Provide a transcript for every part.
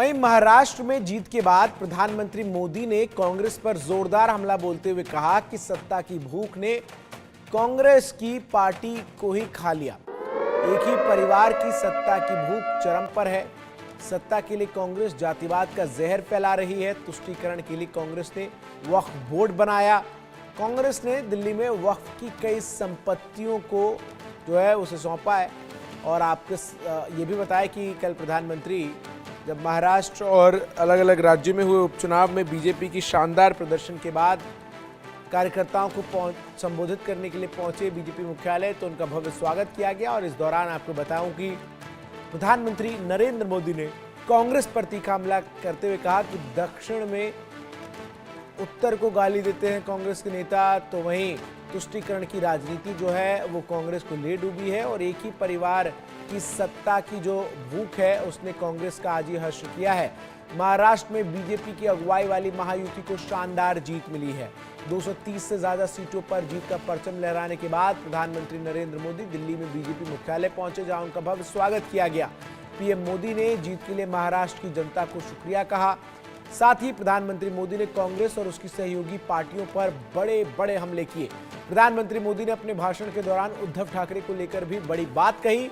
वहीं महाराष्ट्र में जीत के बाद प्रधानमंत्री मोदी ने कांग्रेस पर जोरदार हमला बोलते हुए कहा कि सत्ता की भूख ने कांग्रेस की पार्टी को ही खा लिया। एक ही परिवार की सत्ता की भूख चरम पर है। सत्ता के लिए कांग्रेस जातिवाद का जहर फैला रही है। तुष्टीकरण के लिए कांग्रेस ने वक्फ बोर्ड बनाया। कांग्रेस ने दिल्ली में वक्फ की कई संपत्तियों को जो है उसे सौंपा है। और आपको ये भी बताया कि कल प्रधानमंत्री जब महाराष्ट्र और अलग अलग राज्यों में हुए उपचुनाव में बीजेपी की शानदार प्रदर्शन के बाद कार्यकर्ताओं को संबोधित करने के लिए पहुंचे बीजेपी मुख्यालय, तो उनका भव्य स्वागत किया गया। और इस दौरान आपको बताऊं कि प्रधानमंत्री नरेंद्र मोदी ने कांग्रेस पर तीखा हमला करते हुए कहा कि दक्षिण में उत्तर को गाली देते हैं कांग्रेस के नेता, तो वहीं तुष्टीकरण की राजनीति जो है वो कांग्रेस को ले डूबी है। और एक ही परिवार की सत्ता की जो भूख है उसने कांग्रेस का आज ही हश्र किया है। महाराष्ट्र में बीजेपी की अगुवाई वाली महायुति को शानदार जीत मिली है। 230 से ज्यादा सीटों पर जीत का परचम लहराने के बाद प्रधानमंत्री नरेंद्र मोदी दिल्ली में बीजेपी मुख्यालय पहुंचे, जहां उनका भव्य स्वागत किया गया। पीएम मोदी ने जीत के लिए महाराष्ट्र की जनता को शुक्रिया कहा। साथ ही प्रधानमंत्री मोदी ने कांग्रेस और उसकी सहयोगी पार्टियों पर बड़े बड़े हमले किए। प्रधानमंत्री मोदी ने अपने भाषण के दौरान उद्धव ठाकरे को लेकर भी बड़ी बात कही।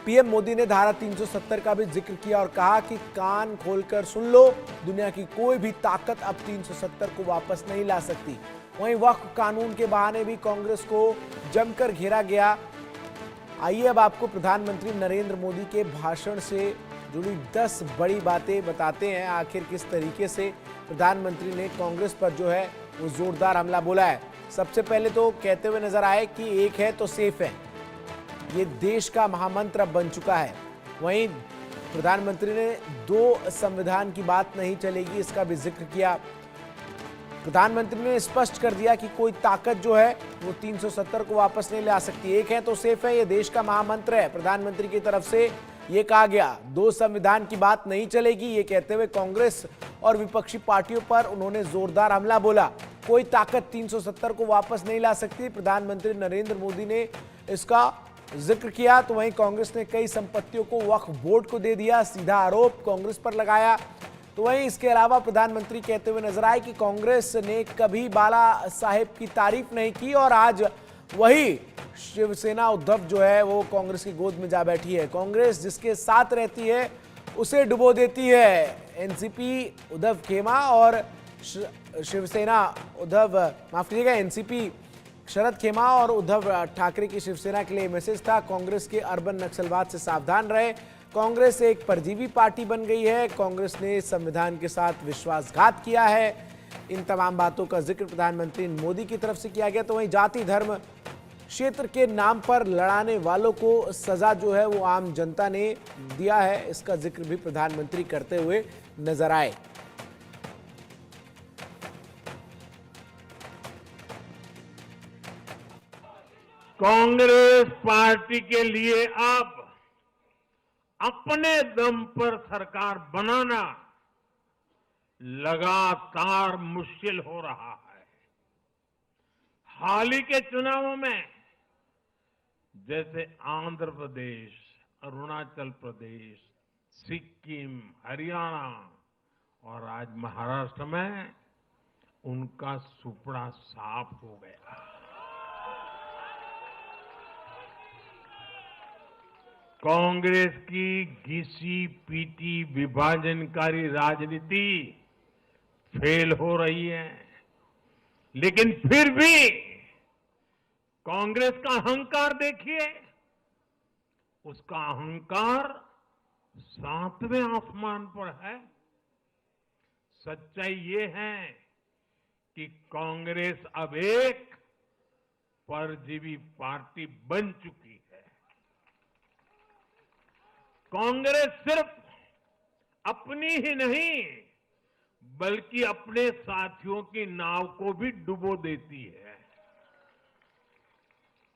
पीएम मोदी ने धारा 370 का भी जिक्र किया और कहा कि कान खोलकर सुन लो, दुनिया की कोई भी ताकत अब 370 को वापस नहीं ला सकती। वहीं वक्फ कानून के बहाने भी कांग्रेस को जमकर घेरा गया। आइए अब आपको प्रधानमंत्री नरेंद्र मोदी के भाषण से जुड़ी 10 बड़ी बातें बताते हैं, आखिर किस तरीके से प्रधानमंत्री ने कांग्रेस पर जो है वो जोरदार हमला बोला है। सबसे पहले तो कहते हुए नजर आए कि एक है तो सेफ है, ये देश का महामंत्र अब बन चुका है। वहीं प्रधानमंत्री ने 2 संविधान की बात नहीं चलेगी इसका भी जिक्र किया। प्रधानमंत्री ने स्पष्ट कर दिया कि कोई ताकत जो है वो 370 को वापस नहीं ला सकती। एक है तो सेफ है, ये देश का महामंत्र है। प्रधानमंत्री की तरफ से ये कहा गया 2 संविधान की बात नहीं चलेगी, ये कहते हुए कांग्रेस और विपक्षी पार्टियों पर उन्होंने जोरदार हमला बोला। कोई ताकत 370 को वापस नहीं ला सकती, प्रधानमंत्री नरेंद्र मोदी ने इसका जिक्र किया। तो वहीं कांग्रेस ने कई संपत्तियों को वक्फ बोर्ड को दे दिया, सीधा आरोप कांग्रेस पर लगाया। तो वहीं इसके अलावा प्रधानमंत्री कहते हुए नजर आए कि कांग्रेस ने कभी बाला साहेब की तारीफ नहीं की और आज वही शिवसेना उद्धव जो है वो कांग्रेस की गोद में जा बैठी है। कांग्रेस जिसके साथ रहती है उसे डुबो देती है। एनसीपी उद्धव खेमा और शिवसेना उद्धव, माफ कीजिएगा, एनसीपी शरद खेमा और उद्धव ठाकरे की शिवसेना के लिए मैसेज था, कांग्रेस के अर्बन नक्सलवाद से सावधान रहे। कांग्रेस एक परजीवी पार्टी बन गई है, कांग्रेस ने संविधान के साथ विश्वासघात किया है। इन तमाम बातों का जिक्र प्रधानमंत्री मोदी की तरफ से किया गया। तो वहीं जाति धर्म क्षेत्र के नाम पर लड़ाने वालों को सजा जो है वो आम जनता ने दिया है, इसका जिक्र भी प्रधानमंत्री करते हुए नजर आए। कांग्रेस पार्टी के लिए अब अपने दम पर सरकार बनाना लगातार मुश्किल हो रहा है। हाल ही के चुनावों में जैसे आंध्र प्रदेश, अरुणाचल प्रदेश, सिक्किम, हरियाणा और आज महाराष्ट्र में उनका सुपड़ा साफ हो गया। कांग्रेस की घिसी पीटी विभाजनकारी राजनीति फेल हो रही है, लेकिन फिर भी कांग्रेस का अहंकार देखिए, उसका अहंकार 7वें आसमान पर है। सच्चाई ये है कि कांग्रेस अब एक परजीवी पार्टी बन चुकी है। कांग्रेस सिर्फ अपनी ही नहीं बल्कि अपने साथियों की नाव को भी डुबो देती है।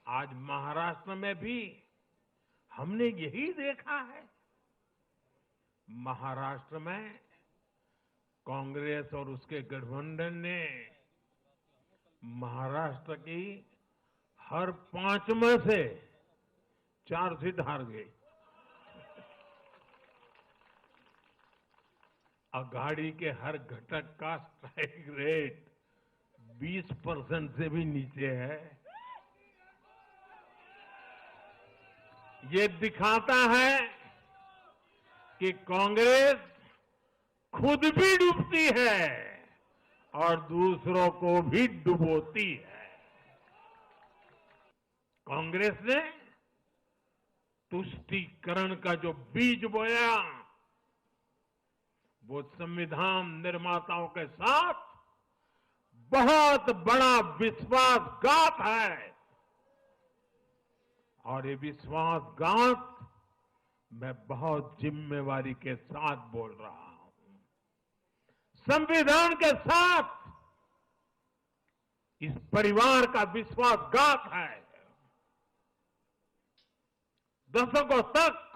आज महाराष्ट्र में भी हमने यही देखा है। महाराष्ट्र में कांग्रेस और उसके गठबंधन ने महाराष्ट्र की हर 5 में से 4 सीट हार गई। अघाड़ी के हर घटक का स्ट्राइक रेट 20% से भी नीचे है। ये दिखाता है कि कांग्रेस खुद भी डूबती है और दूसरों को भी डुबोती है। कांग्रेस ने तुष्टीकरण का जो बीज बोया, वो संविधान निर्माताओं के साथ बहुत बड़ा विश्वासघात है। और ये विश्वासघात मैं बहुत जिम्मेवारी के साथ बोल रहा हूं। संविधान के साथ इस परिवार का विश्वासघात है। दशकों तक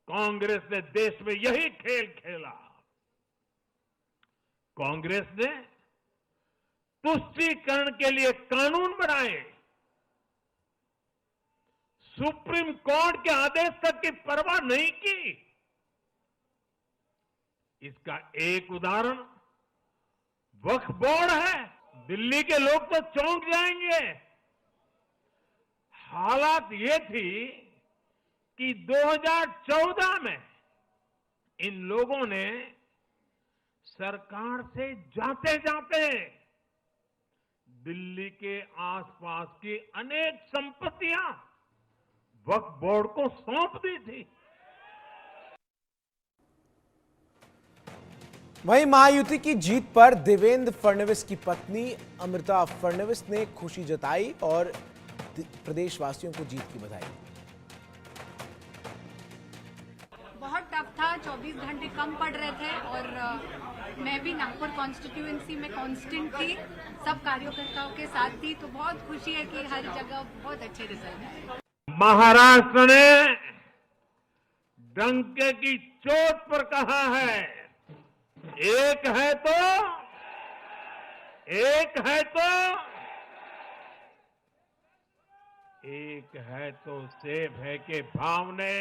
कांग्रेस ने देश में यही खेल खेला। कांग्रेस ने तुष्टीकरण के लिए कानून बनाए, सुप्रीम कोर्ट के आदेश तक की परवाह नहीं की। इसका एक उदाहरण वक्फ बोर्ड है। दिल्ली के लोग तो चौंक जाएंगे। हालात ये थी कि 2014 में इन लोगों ने सरकार से जाते जाते दिल्ली के आसपास की अनेक संपत्तियां वक्फ बोर्ड को सौंप दी थी। वहीं महायुति की जीत पर देवेंद्र फडणवीस की पत्नी अमृता फडणवीस ने खुशी जताई और प्रदेशवासियों को जीत की बधाई। बहुत टफ था, 24 घंटे कम पड़ रहे थे और मैं भी नागपुर कॉन्स्टिट्यूएंसी में कांस्टेंट थी, सब कार्यकर्ताओं के साथ थी, तो बहुत खुशी है कि हर जगह बहुत अच्छे रिजल्ट आए। महाराष्ट्र ने डंके की चोट पर कहा है, एक है तो सेब है के भाव ने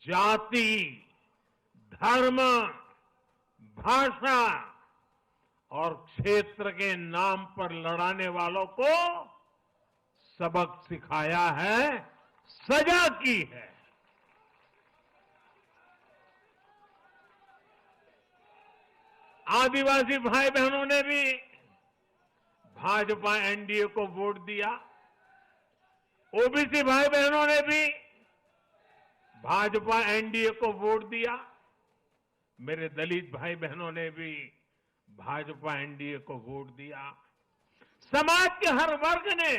जाति, धर्म, भाषा और क्षेत्र के नाम पर लड़ाने वालों को सबक सिखाया है, सजा की है। आदिवासी भाई बहनों ने भी भाजपा एनडीए को वोट दिया। ओबीसी भाई बहनों ने भी भाजपा एनडीए को वोट दिया। मेरे दलित भाई बहनों ने भी भाजपा एनडीए को वोट दिया। समाज के हर वर्ग ने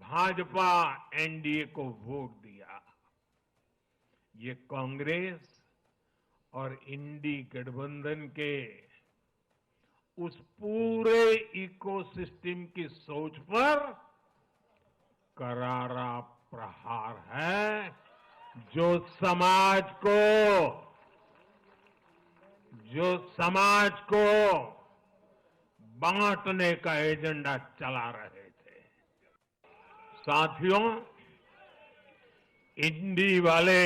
भाजपा एनडीए को वोट दिया। ये कांग्रेस और इंडी गठबंधन के उस पूरे इकोसिस्टम की सोच पर करारा प्रहार है, जो समाज को बांटने का एजेंडा चला रहे थे। साथियों, इंडी वाले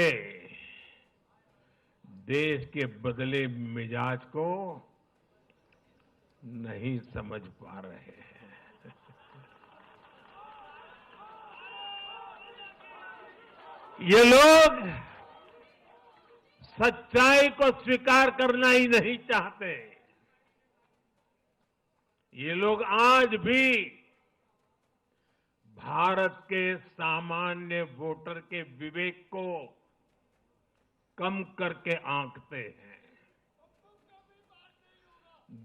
देश के बदले मिजाज को नहीं समझ पा रहे हैं। ये लोग सच्चाई को स्वीकार करना ही नहीं चाहते। ये लोग आज भी भारत के सामान्य वोटर के विवेक को कम करके आंकते हैं।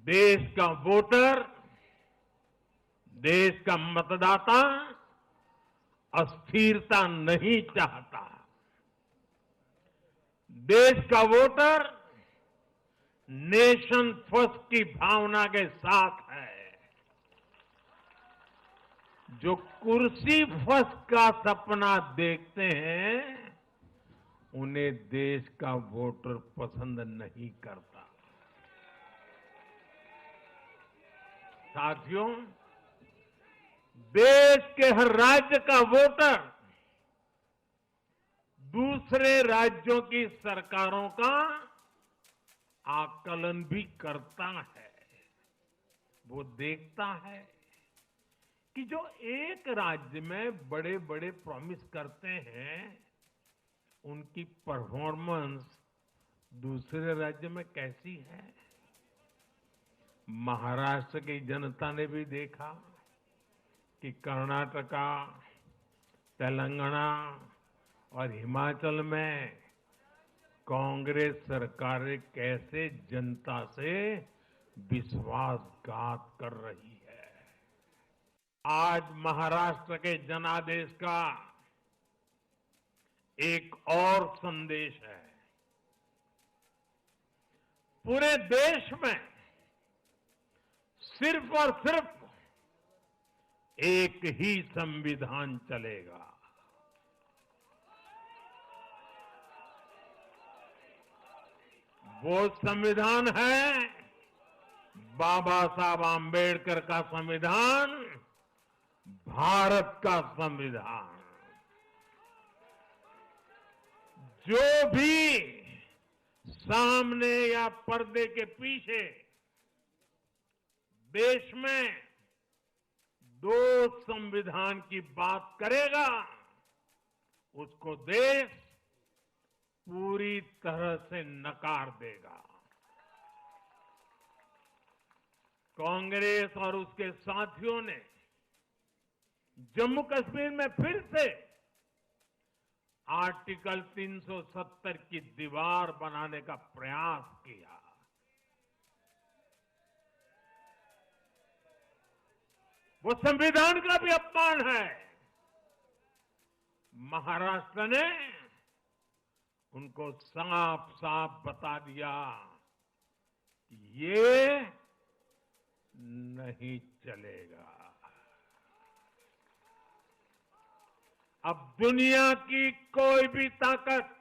देश का वोटर, देश का मतदाता अस्थिरता नहीं चाहता। देश का वोटर नेशन फर्स्ट की भावना के साथ है। जो कुर्सी फर्स्ट का सपना देखते हैं, उन्हें देश का वोटर पसंद नहीं करता। साथियों, देश के हर राज्य का वोटर दूसरे राज्यों की सरकारों का आकलन भी करता है। वो देखता है कि जो एक राज्य में बड़े बड़े प्रॉमिस करते हैं, उनकी परफॉर्मेंस दूसरे राज्य में कैसी है। महाराष्ट्र की जनता ने भी देखा कि कर्नाटका, तेलंगाना और हिमाचल में कांग्रेस सरकारें कैसे जनता से विश्वासघात कर रही है। आज महाराष्ट्र के जनादेश का एक और संदेश है। पूरे देश में सिर्फ और सिर्फ एक ही संविधान चलेगा। वो संविधान है बाबा साहब आम्बेडकर का संविधान, भारत का संविधान। जो भी सामने या पर्दे के पीछे देश में दो संविधान की बात करेगा, उसको देश पूरी तरह से नकार देगा। कांग्रेस और उसके साथियों ने जम्मू कश्मीर में फिर से आर्टिकल 370 की दीवार बनाने का प्रयास किया। वो संविधान का भी अपमान है। महाराष्ट्र ने उनको साफ साफ बता दिया कि ये नहीं चलेगा। अब दुनिया की कोई भी ताकत,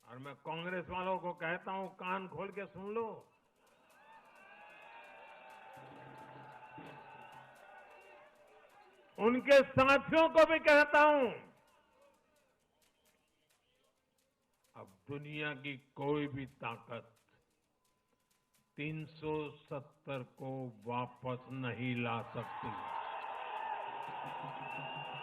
और मैं कांग्रेस वालों को कहता हूं, कान खोल के सुन लो, उनके साथियों को भी कहता हूं, अब दुनिया की कोई भी ताकत 370 को वापस नहीं ला सकती।